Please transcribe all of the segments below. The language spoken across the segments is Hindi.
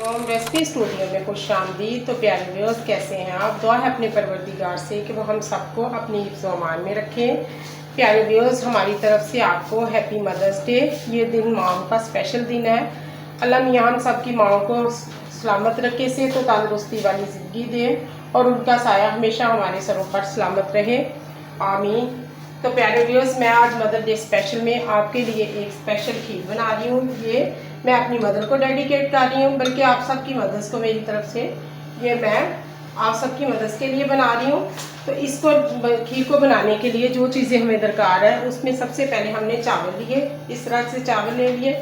तो रेसिपी स्टूडियो में खुश आमदीद। तो प्यारे व्यूअर्स, कैसे हैं आप? दुआ है अपने परवरदिगार से कि वो हम सबको अपनी हिफ्ज़ व अमान में रखें। प्यारे व्यूअर्स, हमारी तरफ से आपको हैप्पी मदर्स डे। ये दिन माओ का स्पेशल दिन है। अल्लाह मियां हम सब की माओ को सलामत रखे से तो तंदुरुस्ती वाली ज़िंदगी दे और उनका साया हमेशा हमारे सरों पर सलामत रहे, आमीन। तो प्यारे व्यूअर्स, मैं आज मदर डे स्पेशल में आपके लिए एक स्पेशल खीर बना रही हूँ। ये मैं अपनी मदर को डेडिकेट कर रही हूँ, बल्कि आप सबकी मदर्स को मेरी तरफ से ये मैं आप सबकी मदर्स के लिए बना रही हूँ। तो इसको खीर को बनाने के लिए जो चीज़ें हमें दरकार है, उसमें सबसे पहले हमने चावल लिए। इस तरह से चावल ले लिए।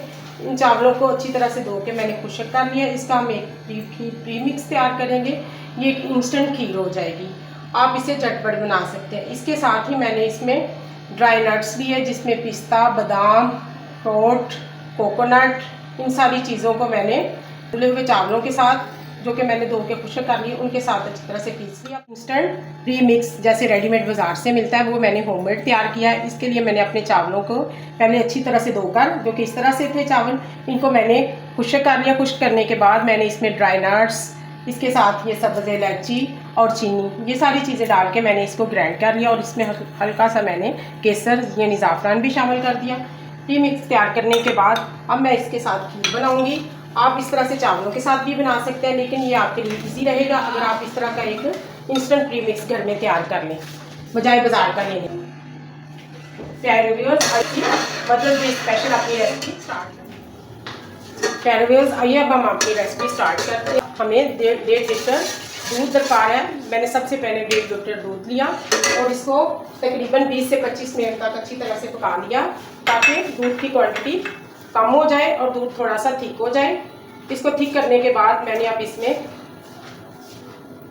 इन चावलों को अच्छी तरह से धो के मैंने खुश्क कर लिया। इसका हम एक प्रीमिक्स तैयार करेंगे। ये एक इंस्टेंट खीर हो जाएगी। आप इसे झटपट बना सकते हैं। इसके साथ ही मैंने इसमें ड्राई नट्स लिए, जिसमें पिस्ता, बादाम, अखरोट, कोकोनट, इन सारी चीज़ों को मैंने धुले हुए चावलों के साथ, जो कि मैंने धो के खुश्क कर लिए, उनके साथ अच्छी तरह से पीस लिया। इंस्टेंट प्रीमिक्स जैसे रेडीमेड बाजार से मिलता है, वो मैंने होममेड तैयार किया है। इसके लिए मैंने अपने चावलों को पहले अच्छी तरह से धोकर, जो कि इस तरह से थे चावल, इनको मैंने खुश्क कर लिया। खुश्क करने के बाद मैंने इसमें ड्राई नट्स, इसके साथ ये सब्ज़ इलायची और चीनी, ये सारी चीज़ें डाल के मैंने इसको ग्राइंड कर लिया। और इसमें हल्का सा मैंने केसर यानी ज़ाफ़रान भी शामिल कर दिया। प्रीमिक्स तैयार करने के बाद अब मैं इसके साथ खीर बनाऊंगी। आप इस तरह से चावलों के साथ भी बना सकते हैं, लेकिन ये आपके लिए इजी रहेगा अगर आप इस तरह का एक इंस्टेंट प्रीमिक्स घर में तैयार कर लें, बजाय बाजार का लेने। प्यारे व्यूअर्स, मदर्स डे स्पेशल अपनी रेसिपी स्टार्ट करें। प्यारे व्यूअर्स, आइए अब हम अपनी रेसिपी स्टार्ट करते हैं। हमें 1.5 लीटर दूध दरकार है। मैंने सबसे पहले 1.5 लीटर दूध लिया और इसको तकरीबन 20 से 25 मिनट तक अच्छी तरह से पका लिया, ताकि दूध की क्वांटिटी कम हो जाए और दूध थोड़ा सा थिक हो जाए। इसको थिक करने के बाद मैंने अब इसमें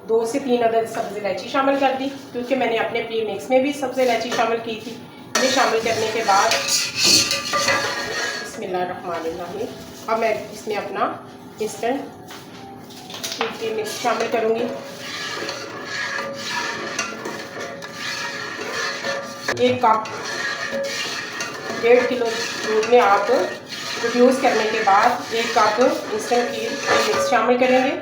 2 से 3 अदद सब्ज़ इलायची शामिल कर दी, क्योंकि मैंने अपने प्री मिक्स में भी सब्ज़ इलायची शामिल की थी। ये शामिल करने के बाद बिस्मिल्लाहिर्रहमानिर्रहीम, अब मैं इसमें अपना इंस्टेंट प्री मिक्स शामिल करूँगी। 1 कप 1.5 किलो दूध में आप रिड्यूस करने के बाद 1 कप इंस्टेंट खीर मिक्स शामिल करेंगे।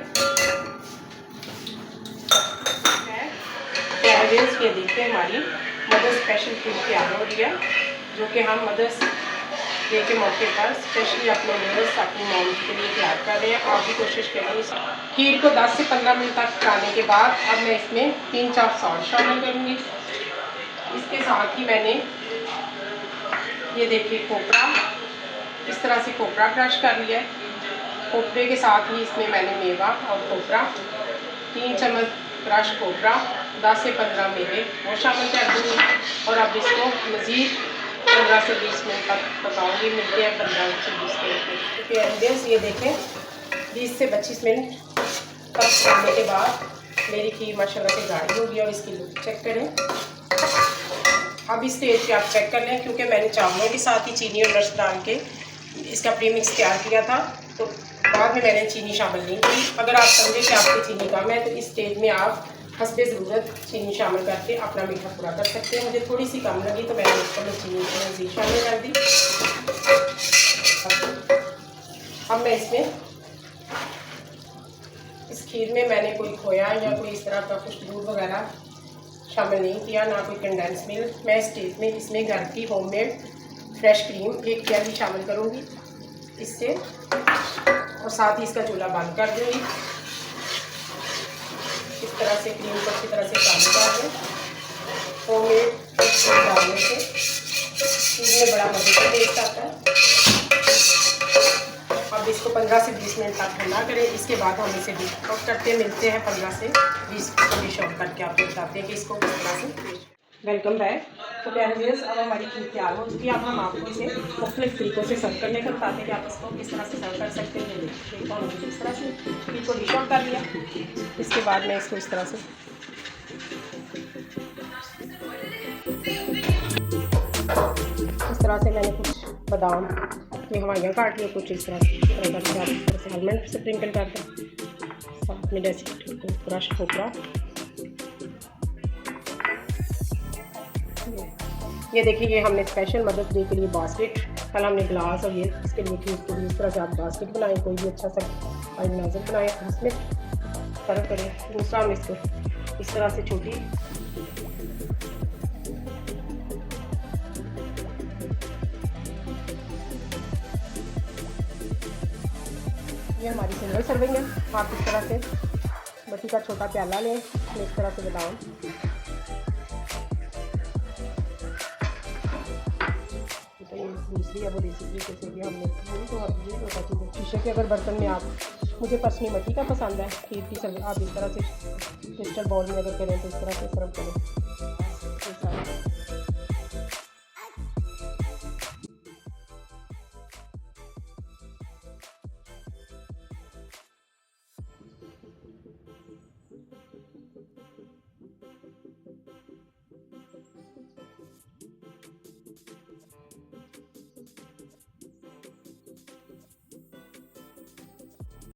ये देखिए, हमारी मदर्स स्पेशल खीर तैयार हो रही है, जो कि हम मदर्स डे के मौके पर स्पेशली अपने व्यूअर्स, अपनी मॉम के लिए तैयार कर रहे हैं। आप भी कोशिश करेंगे। खीर को 10 से 15 मिनट तक पकाने के बाद अब मैं इसमें 3 चाप सॉल्ट शामिल करूँगी। इसके साथ ही मैंने ये देखिए कोपरा, इस तरह से कोपरा क्रश कर लिया है। कोपरे के साथ ही इसमें मैंने मेवा और कोपरा, 3 चम्मच क्रश कोपरा, 10 से 15 मेवे वो शामिल कर दूँगी। और अब इसको मज़ीद 15 से 20 मिनट तक पकाऊंगी। मिलते हैं 15 से 20 मिनट के। ये देखें, 20 से 25 मिनट तक पकाने के बाद मेरी खीर माशाल्लाह से गाढ़ी होगी। और इसकी लुक चेक करें। अब इस स्टेज पे आप चेक कर लें, क्योंकि मैंने चावलों के साथ ही चीनी और नट्स डाल के इसका प्रीमिक्स तैयार किया था, तो बाद में मैंने चीनी शामिल नहीं की। अगर आप समझें कि आपकी चीनी कम है, तो इस स्टेज में आप हस्बे ज़रूरत चीनी शामिल करके अपना मीठा पूरा कर सकते हैं। मुझे थोड़ी सी कम लगी तो मैंने इसको चीनी मज़ीद शामिल कर दी। अब मैं इसमें इस खीर में मैंने कोई खोया या कोई इस तरह का कुछ दूध वगैरह शामिल नहीं किया, ना कोई कंडेंस मिल्क। मैं इस स्टेज में इसमें घर की होममेड फ्रेश क्रीम 1 कैली शामिल करूँगी इससे, और साथ ही इसका चूल्हा बंद कर दूँगी। इस तरह से क्रीम को अच्छी तरह से शामिल कर दें। होममेड डालने से इसमें बड़ा मज़े का टेस्ट आता है। अब इसको 15 से 20 मिनट तक ठंडा करें। इसके बाद हम इसे डिश आउट करते मिलते हैं 15 से 20 को डिश आउट करके आपको बताते हैं कि इसको किस तरह से। Welcome back. तो प्यारे व्यूअर्स, अब हमारी खीर तैयार हो चुकी है। अब हम आपको इसे मुख्तलिफ तरीक़ों से सर्व करने का बताते हैं कि आप इसको किस तरह से सर्व कर सकते हैं। देखो, हमने इस तरह से खीर को डिश आउट कर लिया। इसके बाद मैं इसको इस तरह से मैंने कुछ बादाम की हवाइयाँ काट ली, कुछ इस तरह से आलमंड स्प्रिंकल कर दें, साथ में जैसे क्रश खोपरा। ये देखिए, ये हमने स्पेशल मदर्स डे के लिए बास्केट, कल हमने ग्लास और ये इसके लिए खीर के लिए इस तरह से आप बास्केट बनाएं, कोई भी अच्छा सा और नाजुक बनाएं, उसमें सर्व करें। दूसरा हम इसको इस तरह से छोटी ये हमारी सिंगल सर्विंग है। आप इस तरह से मट्टी का छोटा प्याला लें, इसमें इस तरह से बादाम, तो ये दूसरी अब रेसिपी जैसे कि हमने की, तो अब ये होता चीज़ें शीशे के अगर बर्तन में आप, मुझे पर्सनली मट्टी का पसंद है, खीर की सर्व आप इस तरह से क्रिस्टल बाउल में अगर करें तो इस तरह से सर्व करें।